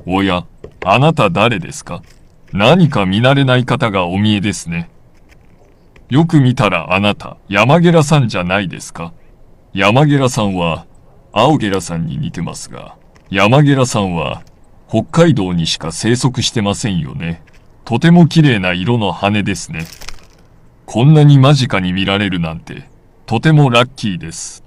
おや、あなた誰ですか？何か見慣れない方がお見えですね。よく見たらあなた、山ゲラさんじゃないですか？山ゲラさんは、青ゲラさんに似てますが、山ゲラさんは、北海道にしか生息してませんよね。とても綺麗な色の羽ですね。こんなに間近に見られるなんて、とてもラッキーです。